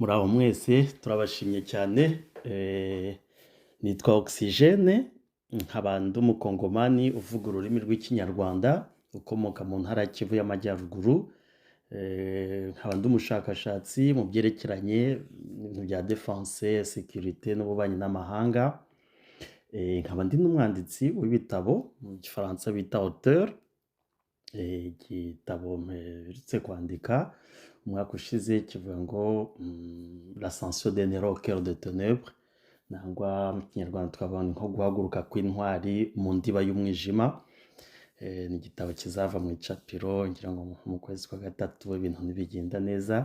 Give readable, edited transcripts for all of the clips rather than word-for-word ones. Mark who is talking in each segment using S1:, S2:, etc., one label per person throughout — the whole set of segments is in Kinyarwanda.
S1: Muraho mwese turabashimye cyane nitwa Oxygene nkaba ndi umukongomani uvuga ururimi rw'ikinyarwanda ukomoka mu ntara ya Kivu y'Amajyaruguru, nkaba ndi umushakashatsi mu byerekeranye n'ibintu bya defense, sécurité n'ububanyi n'amahanga, nkaba ndi n'umwanditsi w'ibitabo mu gifaransa bita auteur. Igitabo mperutse kwandika umwaka ushize kivuga ngo l'ascension des Néros au cœur des ténèbres, nangwa mu kinyarwanda twavuga nko guhaguruka kw'intwari mu ndiba y'umwijima. Ni igitabo kizava mu icapiro ngira ngo mu kwezi kwa gatatu ibintu ntibigenda neza,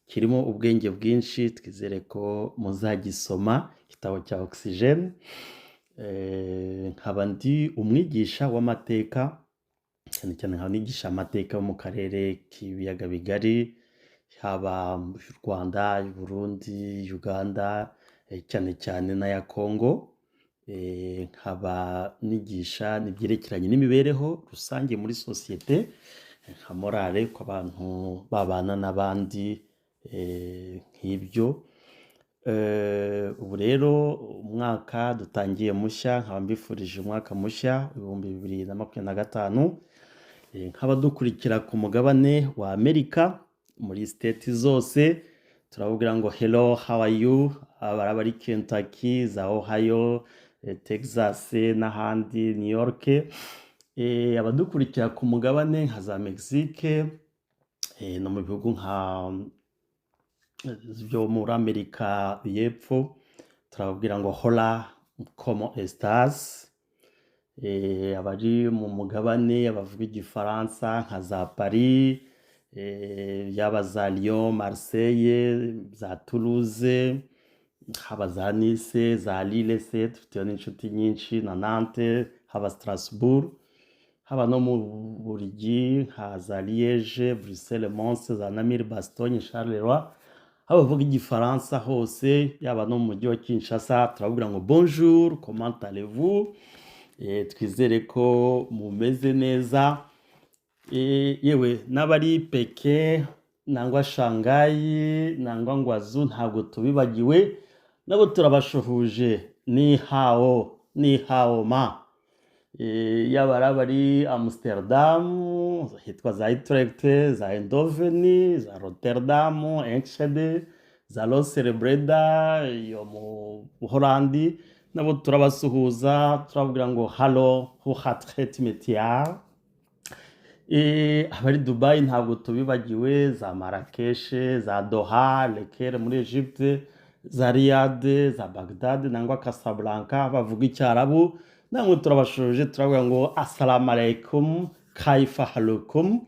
S1: kirimo ubwenge bwinshi, twizere ko muzagisoma, igitabo cya Oxygene. Nkaba ndi umwigisha w'amateka, cyane cyane nkaba nigisha amateka yo mu karere k'ibiyaga bigari, haba mu Rwanda, Burundi, Uganda, cyane cyane n'aya Congo. Nkaba nigisha n'ibyerekeranye n'imibereho rusange muri sosiyete, nka morale ko abantu babana n'abandi, nk'ibyo. Ubu rero umwaka dutangiye mushya, nkaba mbifurije umwaka mushya 2025. Nkaba dukurikira ku mugabane wa Amerika muri state zose, turababwira ngo hello, how are you? Abari Kentucky, za Ohio, Texas n'ahandi, New York. Abadukurikira ku mugabane nka za Mexique, no mu bihugu nka byo muri Amerika y'Epfo, turababwira ngo hola, como estas? Abari mu mugabane abavuga igifaransa nka za Paris, yaba za Lyon, Marseille, za Toulouse, haba za Nice, za Lille se dufite n'inshuti nyinshi, na Nantes, haba Strasbourg, haba no mu Bubiligi nka za Liège, Bruxelles, Mons, za Namur, Bastogne, Charleroi. Haba bavuga igifaransa hose, yaba no mu mujyi wa Kinshasa, turababwira ngo bonjour, comment allez-vous? Twizere ko mumeze neza. Yewe n'abari Peke nangwa Shanghai nangwa Ngwazu ntabwo tubibagiwe, nabo turabashuhuje. Ni hao ma. Yaba abari Amsterdam, hitwa za Utrecht, za Eindhoven, za Rotterdam, Enschede, za Rotterdam yo mu Buholandi, nabo turabasuhuza, turababwira ngo hallo, hoe gaat het met jou? Abari Dubai ntabwo tubibagiwe, za Marrakesh, za Doha, Le Caire muri Egypte, za Riyadh, za Baghdad nangwa Casablanca bavuga icyarabu, namwe turabashuje, turabwira ngo assalamu alaikum, kaifa halukum.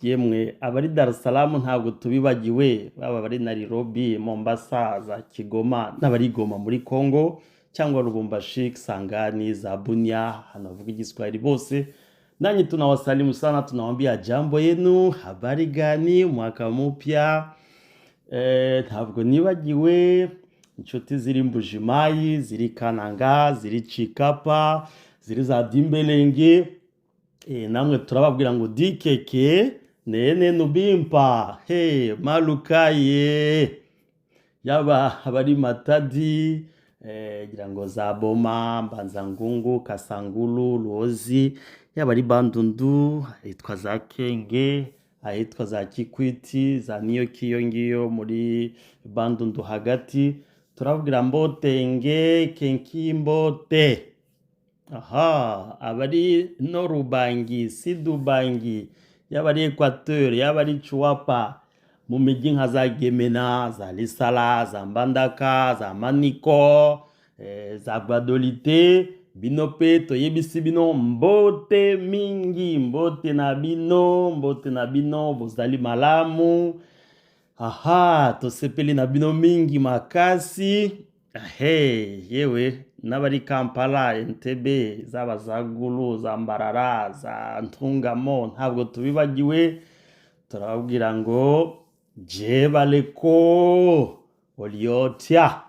S1: Yemwe abari Dar es Salaam ntabwo tubibagiwe, baba bari Nairobi, Mombasa, za Kigoma, n'abari Goma muri Congo, cyangwa Lubumbashi, Kisangani, za Bunia, hano bavuga igiswahili bose. Nanyi tunawasalimu sana, tunawaambia jambo yenu, habari gani, mwaka mpya. Ntabwo nibagiwe inshuti ziri Mbujimayi, ziri Kananga, ziri Chikapa, ziri za Dimbelenge. Namwe turababwira ngo dikeke nene nubimpa, malukaye. Yaba abari Matadi, gira ngo za Boma, Mbanzangungu, Kasangulu, Luozi, yaba ari Bandundu, ahitwa za Kenge, ahitwa za Kikwiti, za Niyoki iyo ngiyo muri Bandundu hagati, turababwira Mbotenge, Kenki Mbote. Abari no Rubangi, Sidubangi, yaba ari Equateur, yaba ari Chuapa, mu mijyi nka za Gemena, za Lisala, za Mbandaka, za Maniko, za Guadolite, bino pe toyebisi bino mbote mingi, mbote na bino bozali malamu. Tosepeli na bino mingi makasi. Yewe n'abari Kampala, Entebbe, zaba za Gulu, za Mbarara, za Ntungamo ntabwo tubibagiwe, turababwira ngo jebaleko oliotia.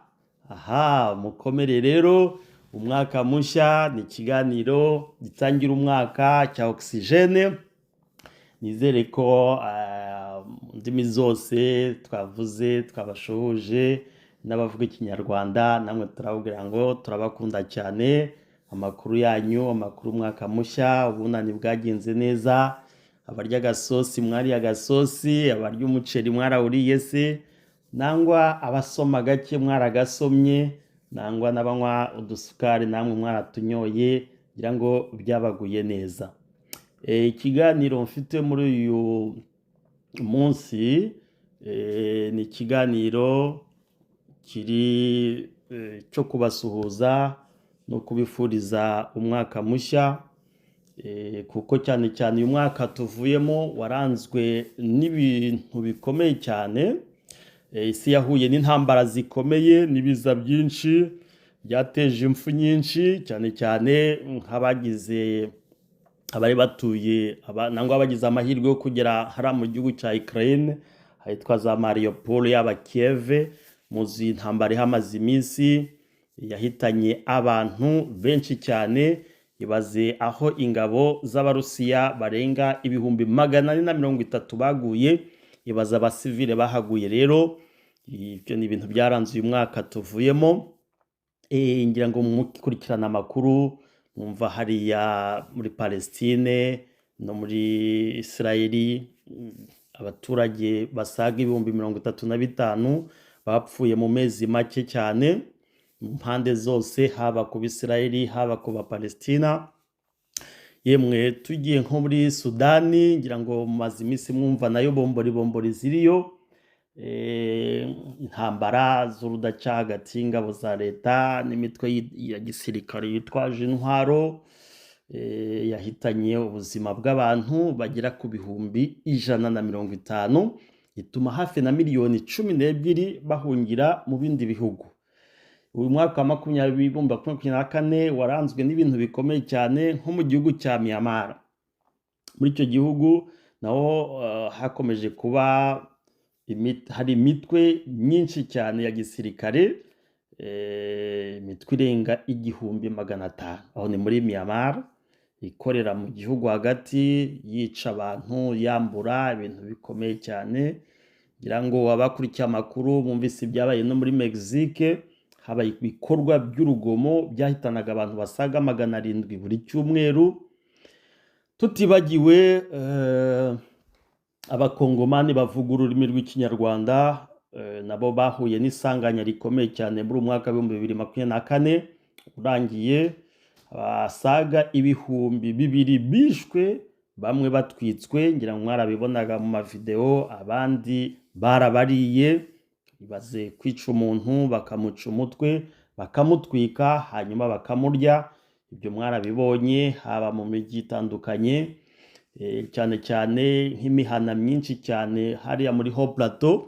S1: Mukomere rero, umwaka mushya, ni ikiganiro gitangira umwaka cya Oxygene. Nizere ko mu ndimi zose twavuze twabashohoje n'abavuga ikinyarwanda, namwe turababwira ngo turabakunda cyane. Amakuru yanyu, amakuru umwaka mushya, ubunani bwagenze neza, abarya agasosi mwariye agasosi, abarya umuceri mwarawuriye se, nangwa abasoma gake mwaragasomye, nangwa n'abanywa udusukari namwe mwaratunyoye, ngira ngo byabaguye neza. Ikiganiro mfite muri uyu munsi ni ikiganiro kiri cyo kubasuhuza no kubifuriza umwaka mushya, kuko cyane cyane uyu mwaka tuvuyemo waranzwe n'ibintu bikomeye cyane. Isi yahuye n'intambara zikomeye n'ibiza byinshi byateje impfu nyinshi, cyane cyane nk'abagize abari batuye nangwa abagize amahirwe yo kugera hariya mu gihugu cya Ukraine ahitwa za Mariupol yaba Kiev. Muzi intambara ihamaze iminsi yahitanye abantu benshi cyane. Ibaze aho ingabo z'Abarusiya barenga 430 baguye, ibaza abasivile bahaguye. Rero ibyo ni ibintu byaranze uyu mwaka tuvuyemo. Ngira ngo mukurikirana amakuru mwumva hariya muri Palestine no muri Israeli abaturage basaga 35,000 bapfuye mu mezi make cyane mu mpande zose, haba ku Bisirayeli haba ku Bapalestina. Yemwe tugiye nko muri Sudani, ngira ngo mumaze iminsi mwumva nayo bombori ziriyo, intambara z'urudaca hagati y'ingabo za leta n'imitwe ya gisirikare yitwaje intwaro, yahitanye ubuzima bw'abantu bagera ku 150, ituma hafi na miliyoni 12 bahungira mu bindi bihugu. Uyu mwaka wa 2024 waranzwe n'ibintu bikomeye cyane nko mu gihugu cya Myanmar. Muri icyo gihugu naho hakomeje kuba hari imitwe myinshi cyane ya gisirikare, imitwe irenga 1,500. Aho ni muri Myanmar, ikorera mu gihugu hagati, yica abantu, yambura ibintu bikomeye cyane. Ngira ngo abakurikiye amakuru bumvise ibyabaye no muri Mexique, habaye ibikorwa by'urugomo byahitanaga abantu basaga 700 buri cyumweru. Tutibagiwe abakongomani bavuga ururimi rw'ikinyarwanda, nabo bahuye n'isanganya rikomeye cyane muri umwaka wa 2024 urangiye. Basaga 2,000 bishwe, bamwe batwitswe, ngira ngo mwarabibonaga mu mavideo, abandi barabariye. Ibaze kwica umuntu bakamuca umutwe bakamutwika hanyuma bakamurya. Ibyo mwarabibonye haba mu mijyi itandukanye, cyane cyane nk'imihana myinshi cyane hariya muri Haut Plateau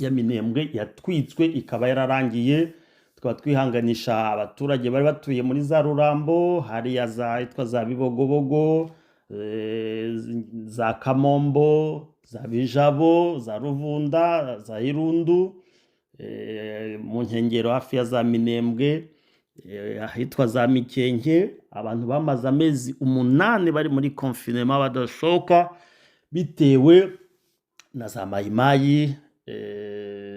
S1: ya Minembwe yatwitswe ikaba yararangiye. Tukaba twihanganisha abaturage bari batuye muri za Rurambo, hariya hitwa za Bibogobogo, za Kamombo, za Bijabo, za Ruvunda, za Irundu, mu nkengero hafi ya za Minembwe, ahitwa za Mikenke. Abantu bamaze amezi 8 bari muri confinement badashoka bitewe na za mayimayi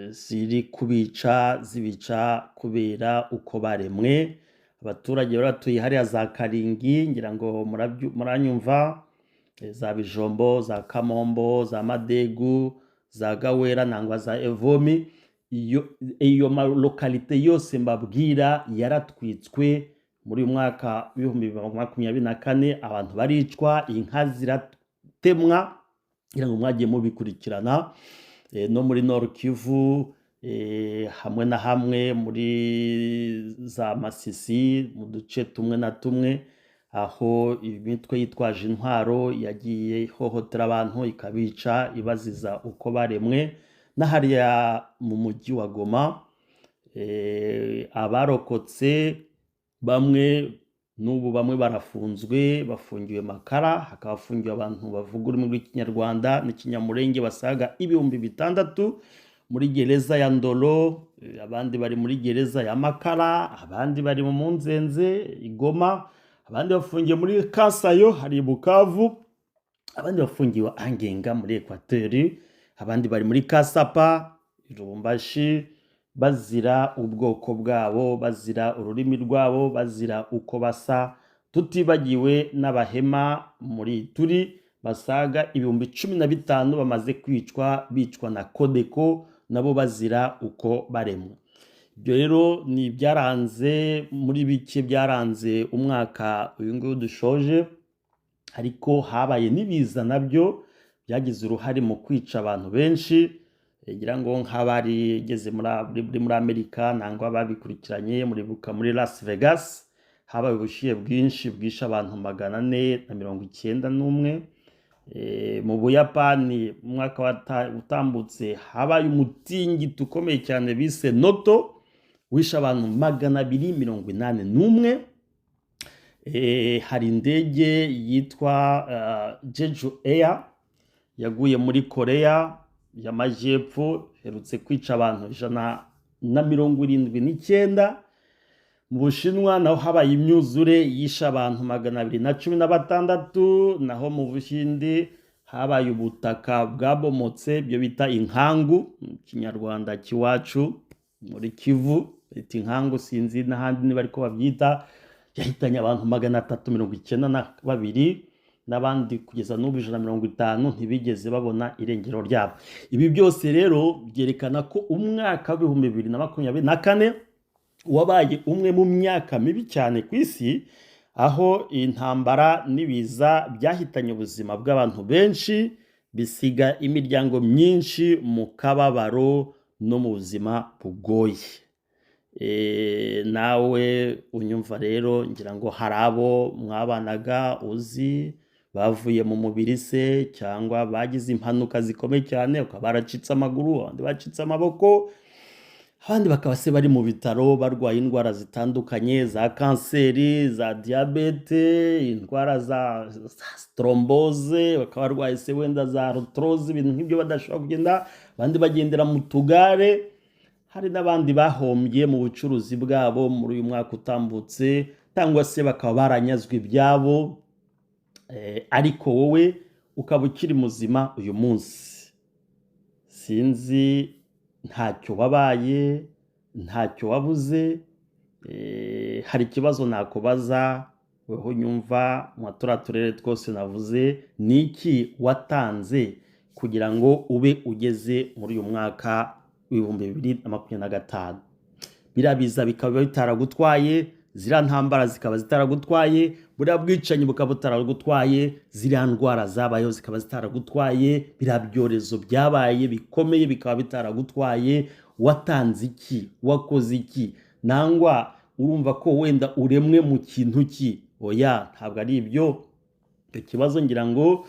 S1: ziri kubica zibica kubera uko baremwe. Abaturage baratuye hariya za Karingi, ngira ngo muranyumva, za Bijombo, za Kamombo, za Madegu, za Gawera nangwa za Evomi. Iyo lokalite yose mbabwira yaratwitswe muri mwaka 2024. Abantu baricwa, inka ziratemwa, ngira ngo mwagiye mubikurikirana. No muri Nord Kivu, hamwe na hamwe muri za Masisi, mu duce tumwe na tumwe, aho imitwe yitwaje intwaro yagiye hohotera abantu ikabica ibaziza uko baremwe. N'ahariya mu mujyi wa Goma, abarokotse bamwe n'ubu bamwe barafunzwe, bafungiwe Makara, hakaba hafungiwe abantu bavuga ururimi rw'ikinyarwanda n'ikinyamurenge basaga 6,000 muri gereza ya Ndolo, abandi bari muri gereza ya Makara, abandi bari mu Munzenze Igoma, abandi bafungiye muri Kasayo hari Bukavu, abandi bafungiwe Angenga muri Equateur. abandi bari muri Kasapa, Lubumbashi, bazira ubwoko bwabo, bazira ururimi rwabo, bazira uko basa, tutibagiwe n'abahema muri turi basaga 15,000 bamaze bicwa na Codeco, nabo bazira uko baremwa. Ibyo rero ni byaranze muri bike byaranze umwaka uyu nguyu dushoje, ariko habaye n'ibiza nabyo byagize uruhare mu kwica abantu benshi, ngira ngo nk'abari geze muri Amerika nangwa babikurikiranye muribuka muri Las Vegas habaye ubushyuhe bwinshi bwishe abantu 491. Mu Buyapani mu mwaka utambutse habaye umutingito ukomeye cyane bise Noto wishe abantu 281. Hari indege yitwa Jeju Air yaguye muri Korea y'Amajyepfo herutse kwica abantu 179. Mu Bushinwa naho habaye imyuzure yishe abantu 216. Naho mu Buhinde habaye ubutaka bwabomotse byo bita inkangu mu Kinyarwanda kiwacu muri Kivu bita inkangu, sinzi n'ahandi niba ariko babyita, yahitanye abantu 392 n'abandi kugeza n'ubu 150 ntibigeze babona irengero ryabo. Ibi byose rero byerekana ko umwaka wa 2024 wabaye umwe mu myaka mibi cyane ku isi, aho intambara n'ibiza byahitanye ubuzima bw'abantu benshi, bisiga imiryango myinshi mu kababaro no mu buzima bugoye. Nawe unyumva rero ngira ngo hari abo mwabanaga uzi bavuye mu mubiri se, cyangwa bagize impanuka zikomeye cyane ukaba baracitse amaguru, abandi bacitse amaboko, abandi bakaba se bari mu bitaro barwaye indwara zitandukanye za kanseri, za diabete, indwara za thrombose, bakaba barwaye se wenda za arthrose, ibintu nk'ibyo badashobora kugenda, abandi bagendera mu tugare. Hari n'abandi bahombye mu bucuruzi bwabo muri uyu mwaka utambutse, cyangwa se bakaba baranyazwe ibyabo, ariko wowe ukaba ukiri muzima uyu munsi. Sinzi ntacyo wabaye, ntacyo wabuze. Hari ikibazo nakubaza weho unyumva mu turere twose navuze, ni iki watanze kugira ngo ube ugeze muri uyu mwaka 2025? Birabiza bikaba bitaragutwaye, ziriya ntambara zikaba zitaragutwaye, buriya bwicanyi bukaba butaragutwaye, ziriya ndwara zabayeho zikaba zitaragutwaye, biriya byorezo byabaye bikomeye bikaba bitaragutwaye. Watanze iki? Wakoze iki? Nangwa urumva ko wenda uremwe mu kintu ki? Oya, ntabwo ari ibyo. Ikibazo ngira ngo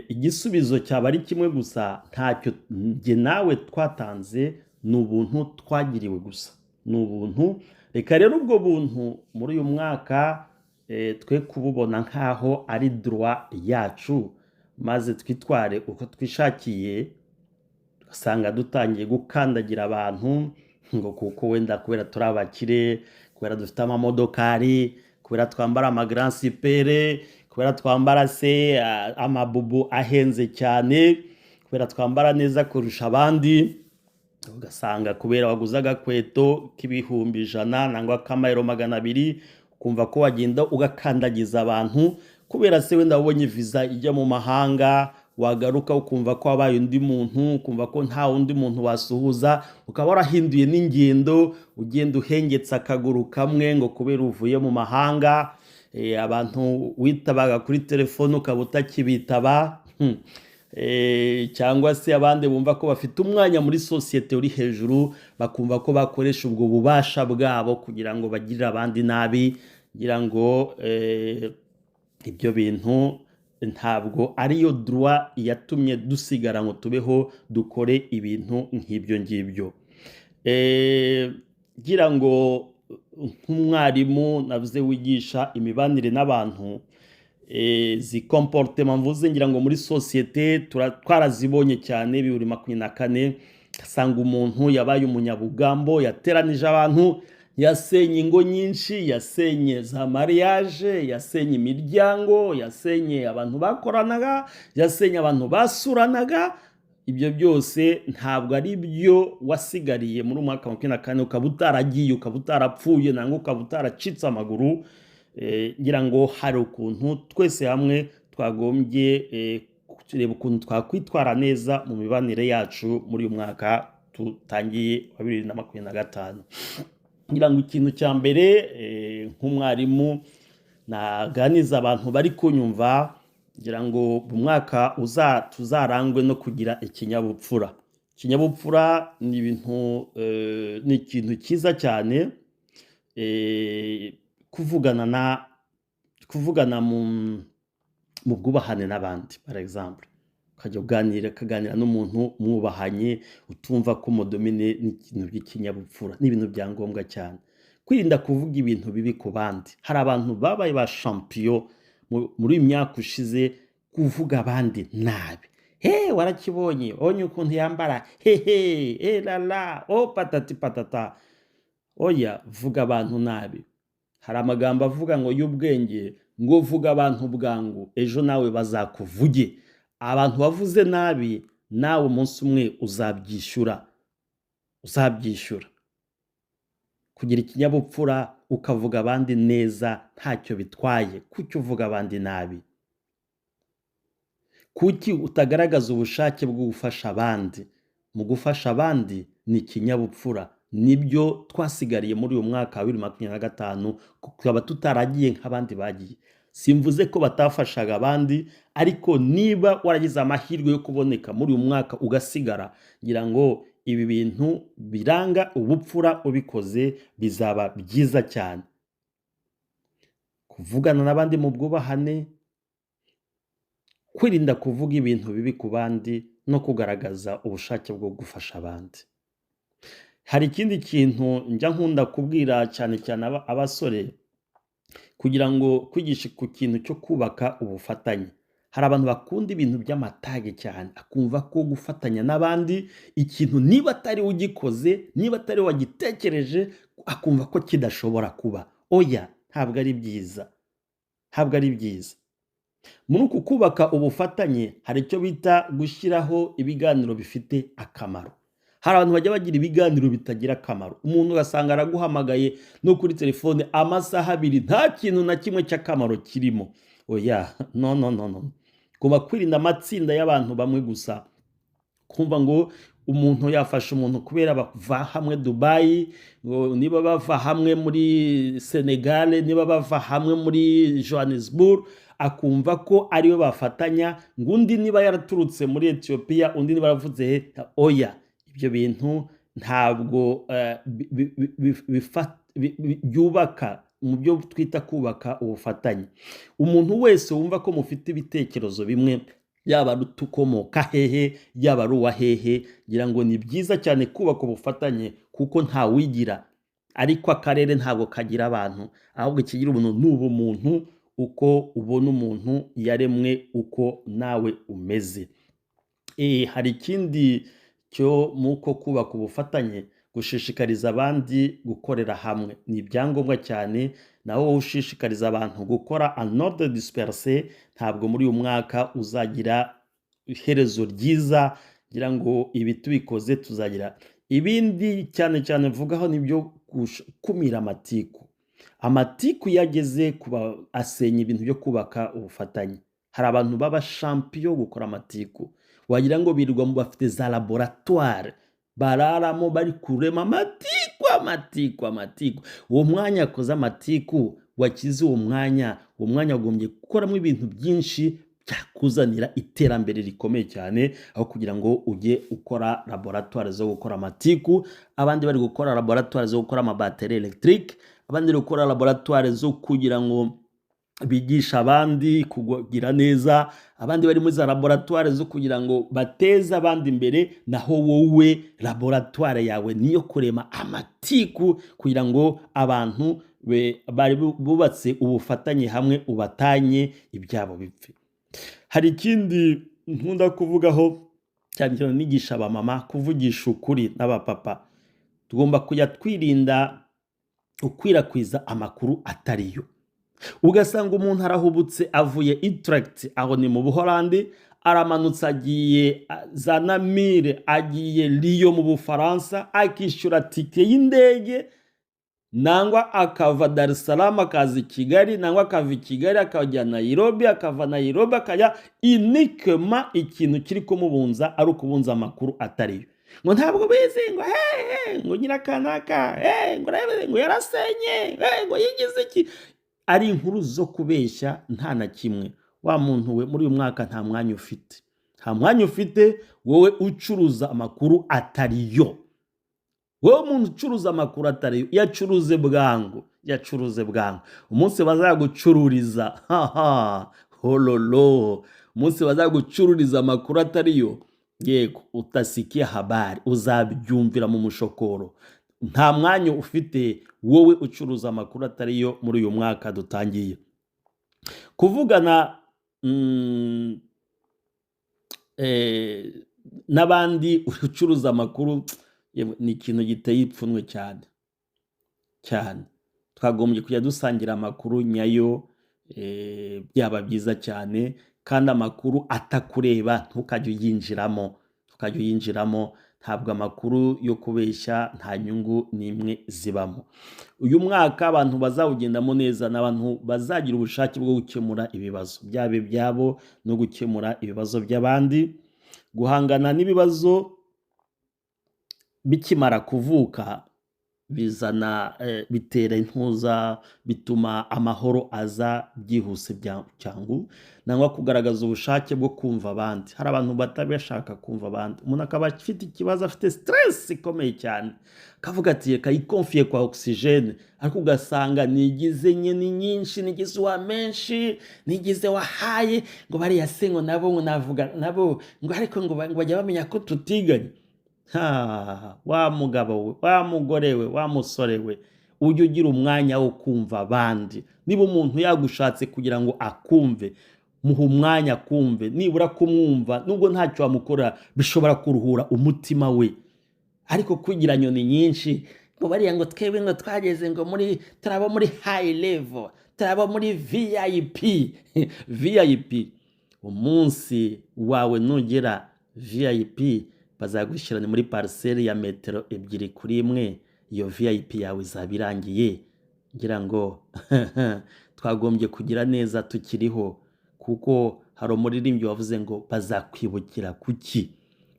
S1: igisubizo cyaba ari kimwe gusa, ntacyo njye nawe twatanze, ni ubuntu twagiriwe gusa, ni ubuntu. Reka rero ubwo buntu muri uyu mwaka twe kububona nkaho ari droit yacu, maze twitware uko twishakiye, tugasanga dutangiye gukandagira abantu ngo kuko wenda kubera turi abakire, kubera dufite amamodokari, kubera twambara amagrand supere, kubera twambara se amabubu ahenze cyane, kubera twambara neza kurusha abandi, ugasanga kubera waguze agakweto k'ibihumbi 100 nangwa k'amayero 200, ukumva ko wagenda ugakandagiza abantu, kubera se wenda wabonye visa ijya mu mahanga, wagaruka ukumva ko wabaye undi muntu, ukumva ko nta undi muntu wasuhuza, ukaba warahinduye n'ingendo, ugenda uhengetse akaguru kamwe ngo kubera uvuye mu mahanga. Abantu witabaga kuri telefone ukaba utakibitaba, cyangwa se abandi bumva ko bafite umwanya muri sosiyete uri hejuru, bakumva ko bakoresha ubwo bubasha bwabo kugira ngo bagirire abandi nabi. Ngira ngo ibyo bintu ntabwo ariyo droit yatumye dusigara ngo tubeho dukore ibintu nk'ibyo ngibyo. Ngira ngo nk'umwarimu navuze wigisha imibanire n'abantu, zi comportement mvuze ngira ngo muri sosiyete twarazibonye cyane 2024, kasanga umuntu yabaye umunyabugambo, yateranije abantu, yasenye ingo nyinshi, yasenye za mariage, yasenye imiryango, yasenye abantu bakoranaga, yasenye abantu basuranaga, ibyo byose ntabwo ari byo wasigariye muri umwaka wa 2024, ukaba utaragiye, ukaba utarapfuye, nangwa ukaba utaracitse amaguru. Ngira ngo hari ukuntu twese hamwe twagombye kureba ukuntu twakwitwara neza mu mibanire yacu muri uyu mwaka tutangiye wa 2025. ngira ngo ikintu cya mbere nk'umwarimu naganiza abantu bari kunyumva, ngira ngo umwaka tuzarangwe no kugira ikinyabupfura. Ikinyabupfura ni ikintu cyiza cyane, kuvugana mu bwubahane n'abandi. Par exemple, ukajya ukaganira n'umuntu mwubahanye, utumva ko mudomine n'ikintu by'ikinyabupfura, n'ibintu bya ngombwa cyane. Kwirinda kuvuga ibintu bibi ku bandi. Hari abantu babaye ba champion muri imyaka ushize kuvuga abandi nabi. Warakibonye, onye ukuntu yambara, lala, patati patata. Oya, vuga abantu nabi. Hari amagambo avuga ngo y'ubwenge, ngo vuga abantu bwangu, ejo nawe bazakuvuge. Abantu bavuze nabi, nawe umunsi umwe uzabyishyura. Kugira ikinyabupfura ukavuga abandi neza ntacyo bitwaye. Kuki uvuga abandi nabi? Kuki utagaragaza ubushake bwo gufasha abandi? Mu gufasha abandi ni ikinyabupfura. Nibyo twasigariye muri uyu mwaka wa 2025, tukaba tutaragiye nk'abandi bagiye. Simvuze ko batafashaga abandi, ariko niba waragize amahirwe yo kuboneka muri uyu mwaka ugasigara, ngira ngo ibi bintu biranga ubupfura ubikoze bizaba byiza cyane. Kuvugana n'abandi mu bwubahane, kwirinda kuvuga ibintu bibi ku bandi, no kugaragaza ubushake bwo gufasha abandi. Hari ikindi kintu njya nkunda kubwira cyane cyane abasore, kugira ngo kwigisha ku kintu cyo kubaka ubufatanye. Hari abantu bakunda ibintu by'amatage cyane, akumva ko gufatanya n'abandi ikintu niba atari ugikoze, niba atari wagitekereje, akumva ko kidashobora kuba. Oya, ntabwo ari byiza. Muri uku kubaka ubufatanye hari icyo bita gushyiraho ibiganiro bifite akamaro. Hari abantu bajya bagira ibiganiro bitagira akamaro. Umuntu ugasanga araguhamagaye no kuri telefone amasaha 2, nta kintu na kimwe cy'akamaro kirimo. Oya, no. Kuba kwirinda amatsinda y'abantu bamwe gusa. Kumva ngo umuntu yafasha umuntu kubera bava hamwe Dubai, niba bava hamwe muri Senegal, niba bava hamwe muri Johannesburg, akumva ko ariwe bafatanya, ngo undi niba yaraturutse muri Ethiopia, undi niba yaravuze oya. Ibyo bintu ntabwo byubaka mu byo twita kubaka ubufatanye. Umuntu wese wumva ko mufite ibitekerezo bimwe, yaba tukomoka hehe, yaba ari uwa hehe, ngira ngo ni byiza cyane kubaka ubufatanye, kuko nta wigira. Ariko akarere ntabwo kagira abantu, ahubwo kigira umuntu n'ubumuntu, uko ubona umuntu yaremwe uko nawe umeze. Hari ikindi cyo muko kubaka ubufatanye, gushishikariza abandi gukorera hamwe. Ni ibyangombwa cyane. Naho ushishikariza abantu gukora en ordre dispersé, ntabwo muri uyu mwaka uzagira iherezo ryiza. Ngira ngo ibi tubikoze tuzagira ibindi. Cyane mvugaho nibyo kumira amatiku. Amatiku yageze kuba asenya ibintu byo kubaka ubufatanye. Hari abantu baba champion gukora amatiku, wagira ngo birirwa mu bafite za laboratoire, bararamo bari kurema amatiku. Uwo mwanya akoze amatiku, wakize uwo mwanya wagombye gukoramo ibintu byinshi byakuzanira iterambere rikomeye cyane, aho kugira ngo ujye ukora laboratoire zo gukora amatiku. Abandi bari gukora laboratoire zo gukora amabateri electrique, abandi bari gukora laboratoire zo kugira ngo bigisha abandi kugira neza, abandi bari muri za laboratoire zo kugira ngo bateze abandi imbere. Naho wowe laboratoire yawe niyo kurema amatiku, kugira ngo abantu bari bubatse ubufatanye hamwe ubatanye ibyabo bipfe. Hari ikindi nkunda kuvugaho, cyane nigisha abamama kuvugisha ukuri n'abapapa. Tugomba kujya twirinda ukwirakwiza amakuru atariyo. Ugasanga umuntu arahubutse avuye Utrecht, aho ni mu Buholandi, aramanutse agiye za Namire, agiye Lyon mu Bufaransa, akishyura tike y'indege, nangwa akava Dar es Salaam akaza i Kigali, nangwa akava i Kigali akajya Nairobi, akava Nairobi akajya inikema, ikintu kiri kumubunza ari ukubunza amakuru atariyo. Ngo ntabwo bizi, ngo ngo nyirakanaka, ngo rebe, ngo yarasenye, ngo yigize iki. Ari inkuru zo kubeshya nta na kimwe. Wa muntu we, muri uyu mwaka nta mwanya ufite. Nta mwanya ufite wowe ucuruza amakuru atariyo. Wowe muntu ucuruza amakuru atariyo, yacuruze bwangu, yacuruze bwangu. Umunsi bazagucururiza, hololo, umunsi bazagucururiza amakuru atariyo, yego utasikia habari, uzabyumvira mu mushokoro. Nta mwanya ufite wowe ucuruza amakuru atariyo muri uyu mwaka dutangiye. Kuvugana n'abandi ucuruza amakuru ni ikintu giteye ipfunwe cyane cyane. Twagombye kujya dusangira amakuru nyayo, byaba byiza cyane, kandi amakuru atakureba ntukajye uyinjiramo, tukajya uyinjiramo. Ntabwo amakuru yo kubeshya nta nyungu n'imwe zibamo. Uyu mwaka abantu bazawugendamo neza, n'abantu bazagira ubushake bwo gukemura ibibazo byabo ibyabo no gukemura ibibazo by'abandi. Guhangana n'ibibazo bikimara kuvuka bizana bitera intuza, bituma amahoro aza byihuse cyangu, nangwa kugaragaza ubushake bwo kumva abandi. Hari abantu batabashaka kumva abandi. Umuntu akaba afite ikibazo, afite stress ikomeye cyane, kavuga ati reka yikonfiye kwa oxygene, ariko ugasanga nigize nyeni nyinshi, nigize wa menshi, nigize wahaye, ngo bariya sengo nabo, ngo navuga nabo, ngo ariko ngo bajya bamenya ko tutiganye. Wa mugabo we, wa mugore we, wa musore we, ujye ugira umwanya wo kumva abandi. Niba umuntu yagushatse kugira ngo akumve, muha umwanya kumve. Nibura kumwumva, nubwo ntacyo wamukora, bishobora kuruhura umutima we. Ariko kugira nyoni nyinshi, ngo bariya ngo twebwe ngo twageze ngo turaba muri high level, turaba muri VIP. VIP, umunsi wawe nugera VIP, bazagushyirana muri parcelle ya metero 2x1, iyo VIP yawe izaba irangiye. Ngira ngo twagombye kugira neza tukiriho, kuko hari umuririmbyi wavuze ngo bazakwibukira kuki.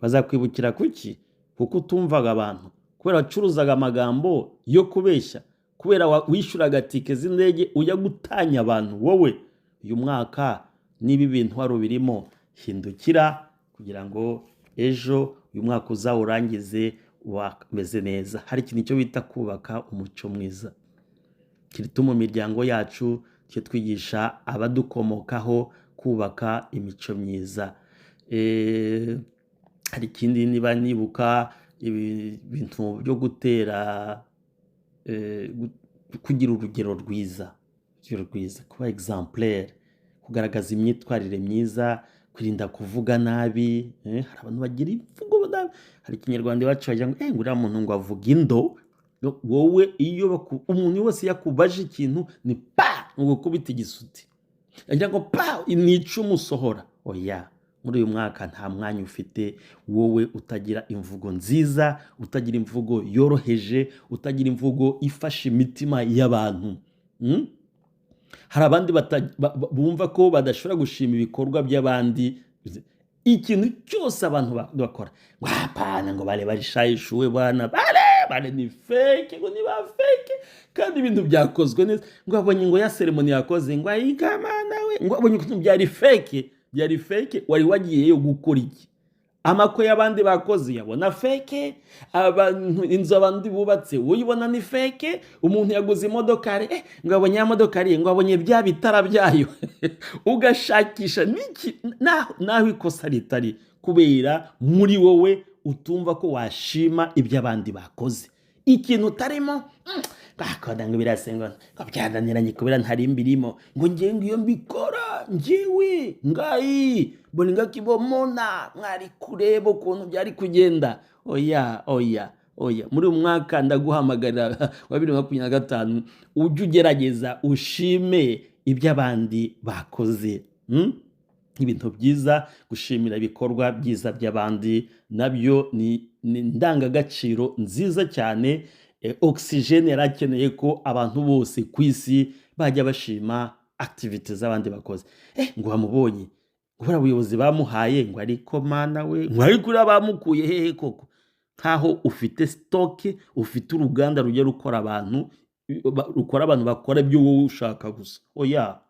S1: Bazakwibukira kuki? Kuko utumvaga abantu, kubera wacuruzaga amagambo yo kubeshya, kubera wishyuraga tike z'indege ujya gutanya abantu. Wowe uyu mwaka niba ibintu wari ubirimo, hindukira kugira ngo ejo uyu mwaka uzawurangize wameze neza. Hari ikintu cyo bita kubaka umuco mwiza, kirituma mu miryango yacu cyo twigisha abadukomokaho kubaka imico myiza. Hari ikindi niba nibuka, ibintu byo gutera, kugira urugero rwiza, kuba exemplaire, kugaragaza imyitwarire myiza, kwirinda kuvuga nabi. Hari abantu bagira imvugo nabi. Hari ikinyarwanda iwacu bagira ngo uriya muntu ngo avuga indo. Wowe iyo umuntu wese yakubaje ikintu ni ngo kubita igisuti, agira ngo ni icumu usohora. Oya, muri uyu mwaka nta mwanya ufite wowe utagira imvugo nziza, utagira imvugo yoroheje, utagira imvugo ifasha imitima y'abantu. Hari abandi bumva ko badashobora gushima ibikorwa by'abandi. Ikintu cyose abantu bakora, ngo hapana, ngo bale barishayishuwe bana, bale ni fake, ngo ni ba fake, kandi ibintu byakozwe neza. Ngo abonye ngo ya ceremony yakoze, ngo ayikamana we, ngo abonye ko byari fake, byari fake. Wari wagiyeyo gukora iki? Amako y'abandi bakoze yabona fake, abantu inzu abandi bubatse uyibona ni fake. Umuntu yaguze imodoka ngo abonye ya modoka ngo abonye bya bitara byayo. Ugashakisha niki naho ikosa ritari, kubera muri wowe utumva ko washima ibyo abandi bakoze. Ikintu utarimo gakoda ngo birasenga, ngo byananiranye kubera ntari imbirimo, ngo ngengo iyo mbikora njewe ngayi bone ngakibomona, mwari kureba ukuntu byari kugenda. Oya, muri uyu mwaka ndaguhamagarira wa 2025 ujye ugerageza ushime ibyo abandi bakoze. ibintu byiza, gushimira ibikorwa byiza by'abandi nabyo ni indangagaciro nziza cyane. Oxygene yari akeneye ko abantu bose ku isi bajya bashima activite z'abandi bakoze. Ngo bamubonye kubera ubuyobozi bamuhaye, ngo ariko mana we, ngo ariko uriya bamukuye hehe koko? Nkaho ufite stoke, ufite uruganda rujya rukora abantu bakora ibyo wowe ushaka gusa. Oya,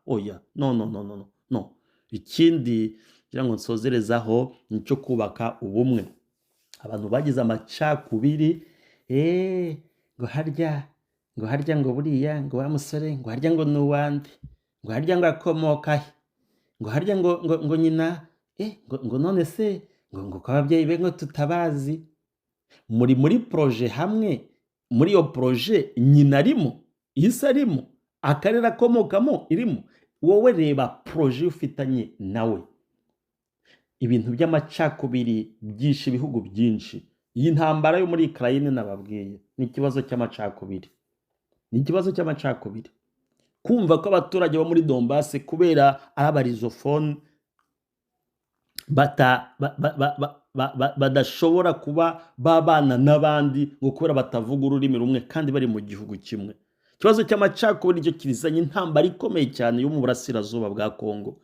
S1: no. Ikindi kugira ngo nsozerezaho ni cyo kubaka ubumwe. Abantu bagize amacakubiri, ngo harya ngo buriya ngo wa musore, ngo harya ngo nuwande, ngo harya ngo akomoka he, ngo harya ngo nyina, ngo none se ngo kwa ababyeyi be ngo tutabazi. Muri proje hamwe, muri iyo proje nyina arimo, isi arimo, akarere akomokamo irimo. Wowe reba proje ufitanye nawe. Ibintu by'amacakubiri byinshi ibihugu byinshi. Iyi ntambara yo muri Ukraine nababwiye ni ikibazo cy'amacakubiri. Kumva ko abaturage bo muri Donbass kubera ari abarizofone badashobora kuba babana n'abandi ngo kubera batavuga ururimi rumwe kandi bari mu gihugu kimwe. Ikibazo cy'amacakubiri nicyo kirizanye intambara ikomeye cyane yo mu burasirazuba bwa Kongo.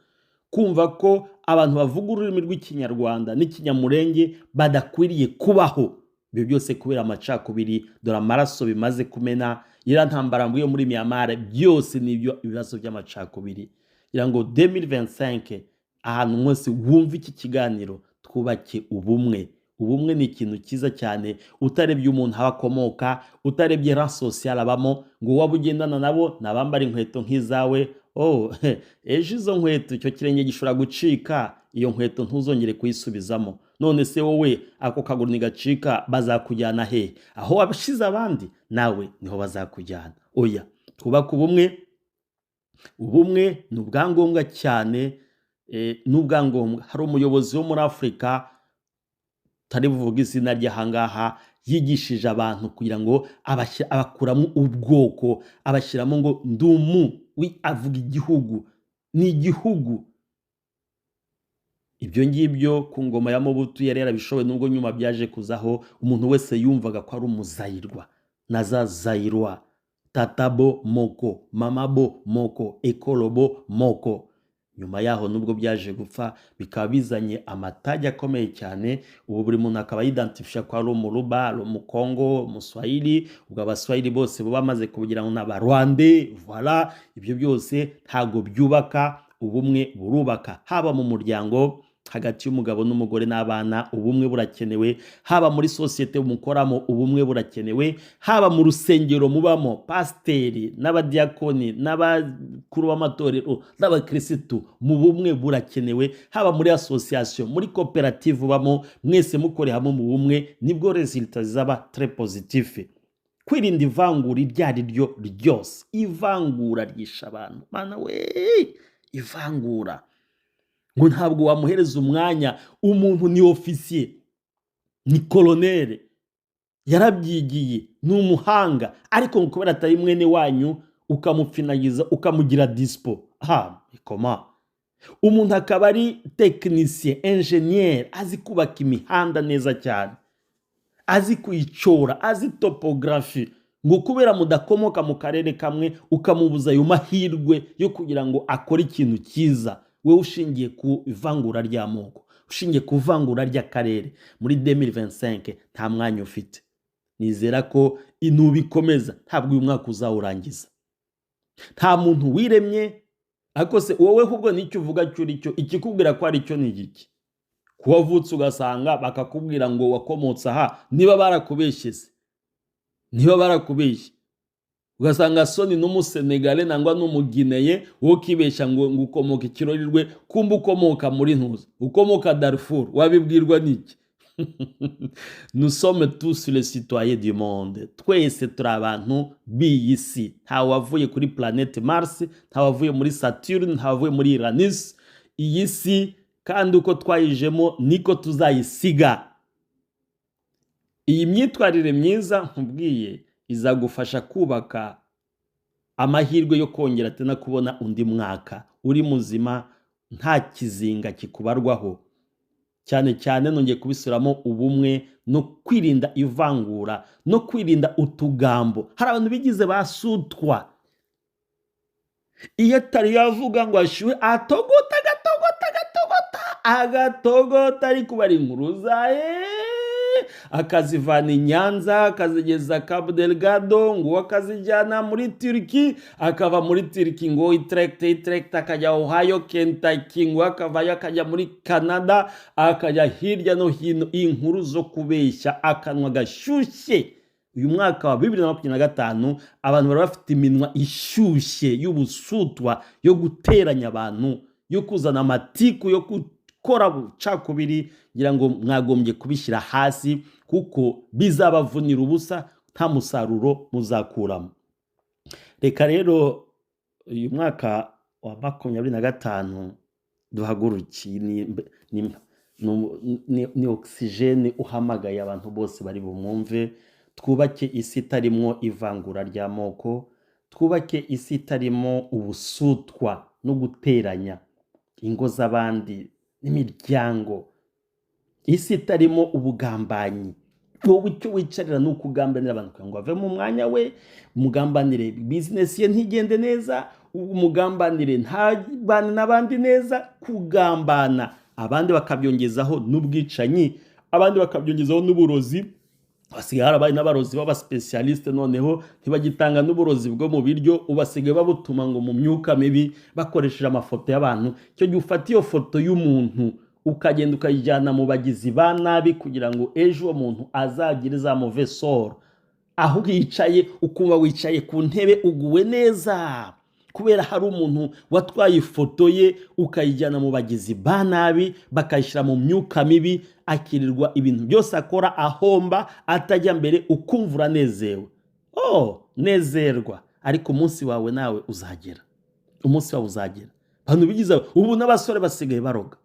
S1: Kumva ko abantu bavuga ururimi rw'ikinyarwanda n'ikinyamurenge badakwiriye kubaho. Ibyo byose kubera amacakubiri, dore amaraso bimaze kumena. Iriya ntambara yo muri Myanmar byose ni ibibazo by'amacakubiri. Kugira ngo 2025 ahantu mwese wumva iki kiganiro, twubake ubumwe. Ubumwe ni ikintu cyiza cyane. Utarebye umuntu aho akomoka, utarebye ran social abamo, ngo waba ugendana nabo nabambara inkweto nk'izawe, ejo izo nkweto icyo kirenge gishobora gucika, iyo nkweto ntuzongere kuyisubizamo. None se wowe ako kaguru nigacika bazakujyana he? Aho wabashize abandi nawe niho bazakujyana. Oya, twubaka ubumwe. Ubumwe ni ubwangombwa cyane. N'ubwangombwa. Hari umuyobozi wo muri Afurika tari buvuga izina ry'ahangaha, yigishije abantu kugira ngo abakuramo ubwoko, abashyiramo ngo ndumu, avuga igihugu, ni igihugu. Ibyo ngibyo ku ngoma ya Mobutu yari yarabishoboye, nubwo nyuma byaje kuzaho umuntu wese yumvaga ko ari umuzayirwa na za zayirwa. Tatabo moko, mamabo moko, ekolobo moko. Nyuma yaho nubwo byaje gupfa, bikaba bizanye amatage akomeye cyane. Ubu buri muntu akaba yidentifisha ko ari umuruba, ari umukongo, umuswahili. Ubwo abaswahili bose bo bamaze kugira ngo n'abarwande. Voilà, ibyo byose ntago byubaka. Ubumwe burubaka. Haba mu muryango hagati y'umugabo n'umugore n'abana, ubumwe burakenewe. Haba muri sosiyete mukoramo, ubumwe burakenewe. Haba mu rusengero mubamo, pasiteri n'abadiyakoni n'abakuru b'amatorero n'abakirisitu, mu bumwe burakenewe. Haba muri association, muri koperative ubamo, mwese mukore hamwe mu bumwe, nibwo resultat zaba très positif. Kwirinda ivangura iryo ari ryo ryose. Ivangura ryisha abantu, mana we, ivangura. Ngo ntabwo wamuhereza umwanya. Umuntu ni ofisiye, ni kolonere, yarabyigiye, ni umuhanga, ariko ngo kubera atari mwene wanyu ukamupfinagiza, ukamugira dispo. Koma. Umuntu akaba ari tekinisiye, enjeniyeri, azi kubaka imihanda neza cyane, azi kuyicora, azi topografi, ngo kubera mudakomoka mu karere kamwe ukamubuza ayo mahirwe yo kugira ngo akore ikintu cyiza. Wewe ushingiye ku ivangura ry'amoko, ushingiye ku ivangura ry'akarere, muri 2025 nta mwanya ufite. Nizera ko inubikomeza ntabwo uyu mwaka uzawurangiza. Nta muntu wiremye, ariko se wowe ahubwo nicyo uvuga cyo ikikubwira ko ari cyo ni iki? Kuwavutse ugasanga bakakubwira ngo wakomotse aha, niba barakubeshyese, niba barakubeshye ugasanga soni n'umusenegale nangwa n'umugineye, wowe kibeshya ngo ukomoka ikirorirwe, kumba ukomoka muri ntuza, ukomoka Darfur, wabibwirwa n'iki? Nous sommes tous les citoyens du monde. Twese turi abantu b'iyi si. Nta wavuye kuri planète Mars, nta wavuye muri Saturne, nta wavuye muri Uranus. Iyi si kandi uko twayijemo niko tuzayisiga. Iyi myitwarire myiza nkubwiye izagufasha kubaka amahirwe yo kongera tena kubona undi mwaka uri muzima, nta kizinga kikubarwaho, cyane cyane nongeye kubisubiramo ubumwe no kwirinda ivangura no kwirinda utugambo. Hari abantu bigize basutwa, iyo atari yavuga ngo ashyuhe atogota agatogota ariko bari inkuru zaye akazivana i Nyanza akazigeza Cabo Delgado, ngo akazijyana muri Turkey, akava muri Turkey ngo Utrecht akajya Ohio, Kentucky, ngo akavayo akajya muri Canada, akajya hirya no hino. Inkuru zo kubeshya, akanwa gashyushye. Uyu mwaka wa 2025 abantu bari bafite iminwa ishyushye y'ubusutwa, yo guteranya abantu, yo kuzana amatiku, yo gukora bucakubiri. Ngira ngo mwagombye kubishyira hasi kuko bizabavunira ubusa, nta musaruro muzakuramo. Reka rero uyu mwaka wa 2025 duhagurukiye, ni oxygene uhamagaye abantu bose bari bumwumve. Twubake isi itarimo ivangura ry'amoko, twubake isi itarimo ubusutwa no guteranya ingo z'abandi n'imiryango, isi itarimo ubugambanyi. Wowe icyo wicarira ni ukugambanira abantu kugira ngo bave mu mwanya we, umugambanire business ye ntigende neza, umugambanire ntabane n'abandi neza. Kugambana abandi bakabyongezaho n'ubwicanyi, abandi bakabyongezaho n'uburozi. Basigaye harabaye n'abarozi b'abaspecialiste, noneho ntibagitanga n'uburozi bwo mu biryo, ubasigaye babutuma ngo mu myuka mibi bakoresheje amafoto y'abantu. Icyo gihe ufata iyo foto y'umuntu ukagenda ukayijyana mu bagizi ba nabi kugira ngo ejo uwo muntu azagire za mauvais sort. Aho yicaye ukumva wicaye ku ntebe uguwe neza, kubera hari umuntu watwaye ifoto ye ukayijyana mu bagizi ba nabi, bakayishyira mu myuka mibi, akirirwa ibintu byose akora ahomba, atajya mbere, ukumva uranezewe. Nezerwa, ariko umunsi wawe nawe uzagera, umunsi wawe uzagera. Abantu bigize ubu n'abasore basigaye baroga,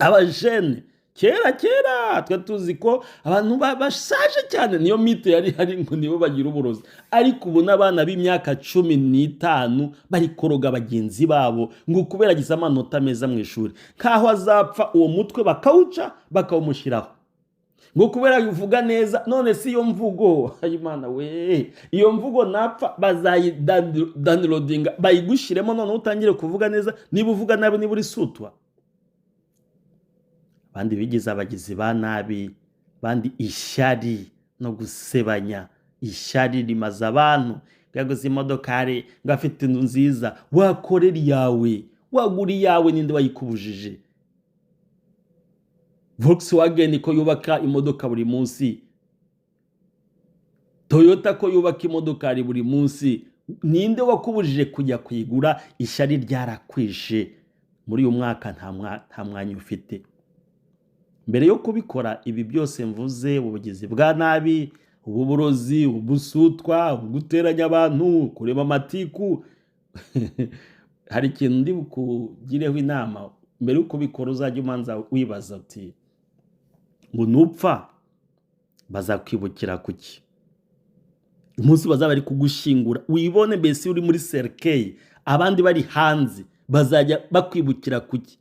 S1: abajene. Kera twe tuzi ko abantu bashaje cyane niyo mito yari hari ngo nibo bagira uburozi, ariko ubu n'abana b'imyaka 15 bari koroga bagenzi babo ngo kubera agize amanota meza mu ishuri, nkaho azapfa uwo mutwe bakawuca bakawumushyiraho, ngo kubera yuvuga neza. None si iyo mvugo, Imana we, iyo mvugo napfa bazayidownloadinga bayigushiremo, none utangire kuvuga neza. Niba uvuga nabi, niba uri sutwa. Bandi bigize abagizi ba nabi, bandi ishyari no gusebanya. Ishyari rimaze abantu. Gaguze imodokari, ngafite inzu nziza, wakorera yawe, wagura yawe, ninde wayikubujije? Volkswagen ko yubaka imodoka buri munsi, Toyota ko yubaka imodokari buri munsi, ninde wakubujije kujya kuyigura? Ishyari ryarakwishe. Muri uyu mwaka nta mwanya ufite. Mbere yo kubikora ibi byose mvuze, ubugizi bwa nabi, uburozi, ubusutwa, guteranya abantu, kureba amatiku, hari ikintu ndi bukugireho inama. Mbere yo kubikora uzajya umanza wibaza uti, ngo nupfa bazakwibukira kuki? Umunsi bazaba bari kugushingura, wibone mbese uri muri cercueil, abandi bari hanze, bazajya bakwibukira kuki?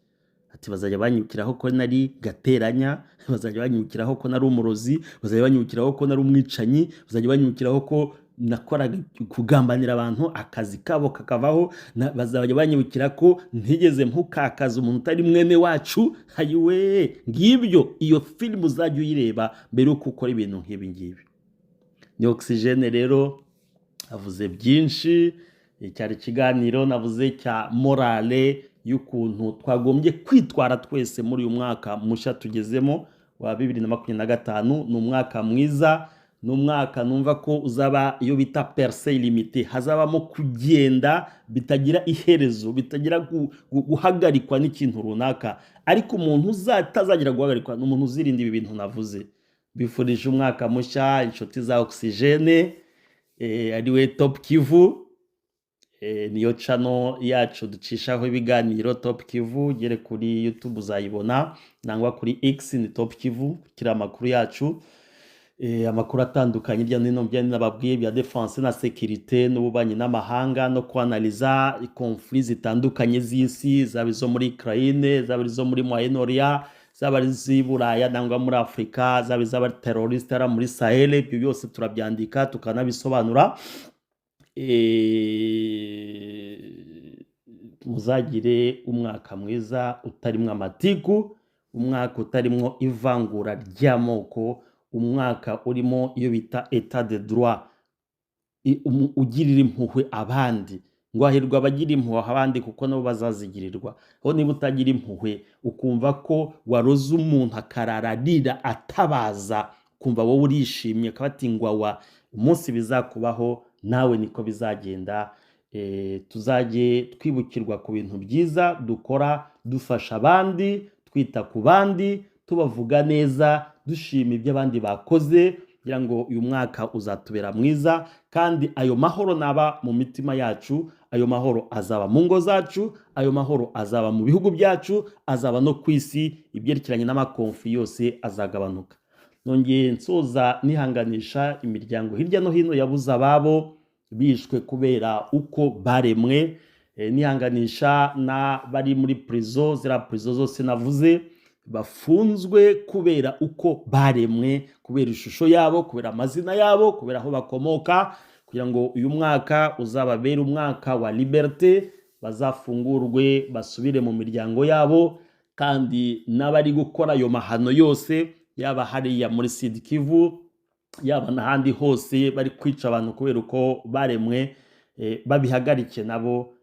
S1: Ati bazajya banyibukiraho ko nari gateranya, bazajya banyibukiraho ko nari umurozi, bazajya banyibukiraho ko nari umwicanyi, bazajya banyibukiraho ko nakoraga kugambanira abantu akazi kabo kakavaho, bazajya banyibukira ko ntigeze mpukakaza umuntu utari mwene wacu. Hayiwe, ngibyo iyo film uzajya uyireba mbere yo gukora ibintu nk'ibi ngibi. Ni oxygene rero avuze byinshi. Cyari ikiganiro navuze cya morale y'ukuntu twagombye kwitwara twese muri uyu mwaka mushya tugezemo wa 2025. Ni umwaka mwiza, ni umwaka numva ko uzaba iyo bita percée illimitée, hazabamo kugenda bitagira iherezo, bitagira guhagarikwa n'ikintu runaka. Ariko umuntu uzatazagira guhagarikwa n'umuntu uzirinda ibi bintu navuze. Bifurije umwaka mushya inshuti za oxygene, ariwe Top Kivu. Niyo channel yacu ducishaho ibiganiro Top Kivu. Gere kuri YouTube uzayibona, nangwa kuri X ni Top Kivu kira amakuru yacu. amakuru atandukanye hirya no hino bijyanye nababwiye bya defense na sécurité n'ububanyi n'amahanga no kwanaliza conflits zitandukanye z'isi, zaba izo muri Ukraine, zaba izo muri Moyen-Orient, zaba iz'i Buraya nangwa muri Afrika, zaba iz'abateroriste ara muri Sahel, ibyo byose turabyandika tukanabisobanura. Muzagire umwaka mwiza utarimwo amatiku, umwaka utarimwo ivangura ry'amoko, umwaka urimo iyo bita état de droit, ugirira impuhwe abandi, ngo hahirwa abagira impuhwe abandi kuko nabo bazazigirirwa. Aho niba utagira impuhwe ukumva ko waroze umuntu akarara arira atabaza, kumva wowe urishimye kabatingwa umunsi bizakubaho nawe niko bizagenda. Tuzajye twibukirwa ku bintu byiza dukora, dufasha abandi, twita ku bandi, tubavuga neza, dushima ibyo abandi bakoze, kugira ngo uyu mwaka uzatubera mwiza. Kandi ayo mahoro naba mu mitima yacu, ayo mahoro azaba mu ngo zacu, ayo mahoro azaba mu bihugu byacu, azaba no ku isi, ibyerekeranye n'amakonfi yose azagabanuka. Nongeye nsoza nihanganisha imiryango hirya no hino yabuze ababo bishwe kubera uko baremwe, nihanganisha na bari muri prison, zira prison zose navuze bafunzwe kubera uko baremwe, kubera ishusho yabo, kubera amazina yabo, kubera aho bakomoka, kugira ngo uyu mwaka uzababere umwaka wa liberté, bazafungurwe basubire mu miryango yabo. Kandi n'abari gukora ayo mahano yose, yaba hariya muri Sud Kivu, yaba n'ahandi hose bari kwica abantu kubera uko baremwe, babihagarike nabo,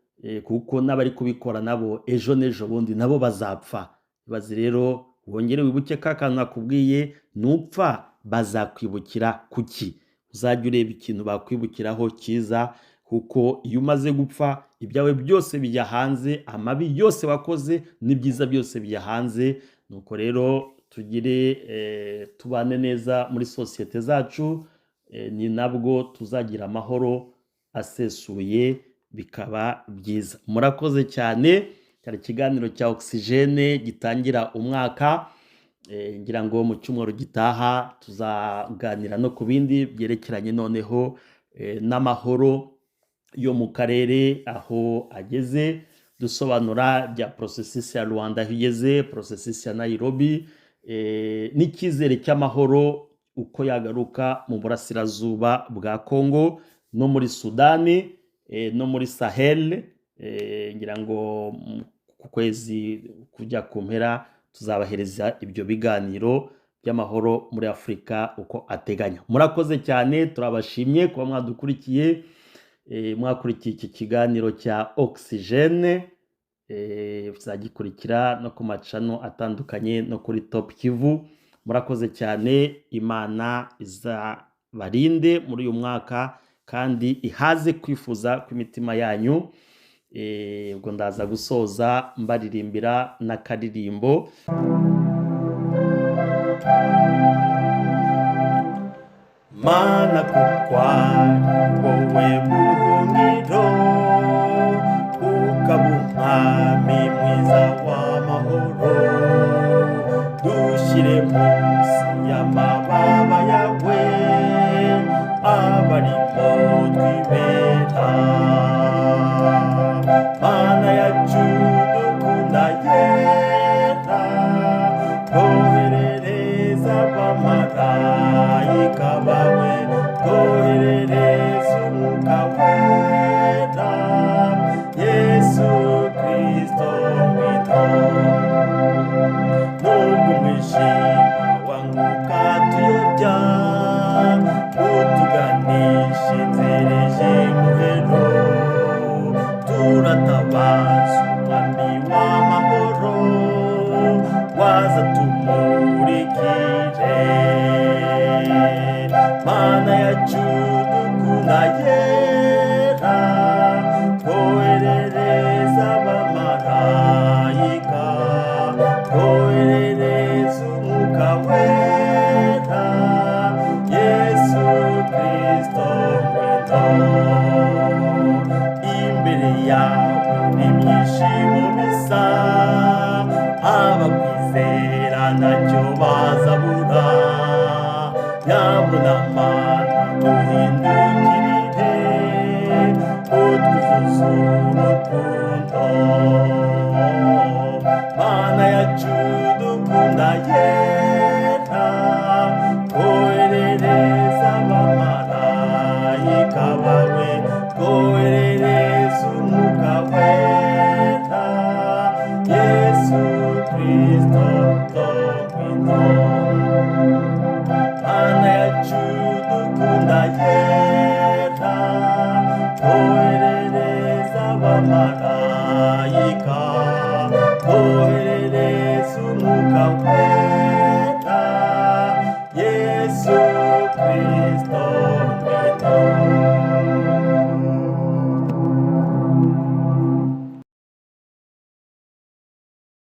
S1: kuko n'abari kubikora nabo ejo n'ejo bundi nabo bazapfa. Bazi rero wongere wibuke ka kantu nakubwiye, nupfa bazakwibukira kuki. Uzajya ureba ikintu bakwibukiraho cyiza, kuko iyo umaze gupfa ibyawe byose bijya hanze, amabi yose wakoze n'ibyiza byose bijya hanze. Nuko rero tugire tubane neza muri sosiyete zacu, ni nabwo tuzagira amahoro asesuye, bikaba byiza. Murakoze cyane. Cyari ikiganiro cya Oxygene gitangira umwaka, ngira ngo mu cyumweru gitaha tuzaganira no ku bindi byerekeranye noneho n'amahoro yo mu karere aho ageze, dusobanura bya processus ya Rwanda aho igeze, processus ya Nairobi, n'icyizere cy'amahoro uko yagaruka mu burasirazuba bwa Congo no muri Sudani, no muri Sahel. Ngira ngo ku kwezi kujya ku mpera tuzabahereza ibyo biganiro by'amahoro muri Afurika uko ateganya. Murakoze cyane, turabashimye kuba mwadukurikiye, mwakurikiye iki kiganiro cya Oxygene. Tuzagikurikira no ku macano atandukanye no kuri Top Kivu. Murakoze cyane, Imana izabarinde muri uyu mwaka kandi ihaze kwifuza kw'imitima yanyu. Ubwo ndaza gusoza mbaririmbira n'akaririmbo. Mana kuko ari wowe buhungiro, ukaba umwami mwiza w'amahoro, dushyire munsi y'amababa yawe, abarimo twibera. Mana yacu dukunda yera, twoherereza abamarayika bawe, twoherereza umwuka wera, Yesu Kristo ngwino. Nubwo umwijima wanguka tuyobya, utuganisha inzira ije muhero, turatabaza umwami w'amahoro, waza tumurikire. Mana yacu dukunda yera, twoherereza abamarayika, twoherereza umwuka wera, Yesu Kristo ngwino. Imbere yawe n'ibyishimo bisa, abakwizera ntacyo bazabura, yaba abamarayika bawe twoherereza umwuka wera Yesu Kristo ngwino Mana yacu dukunda yera twoherereza abamarayika twoherereza umwuka wera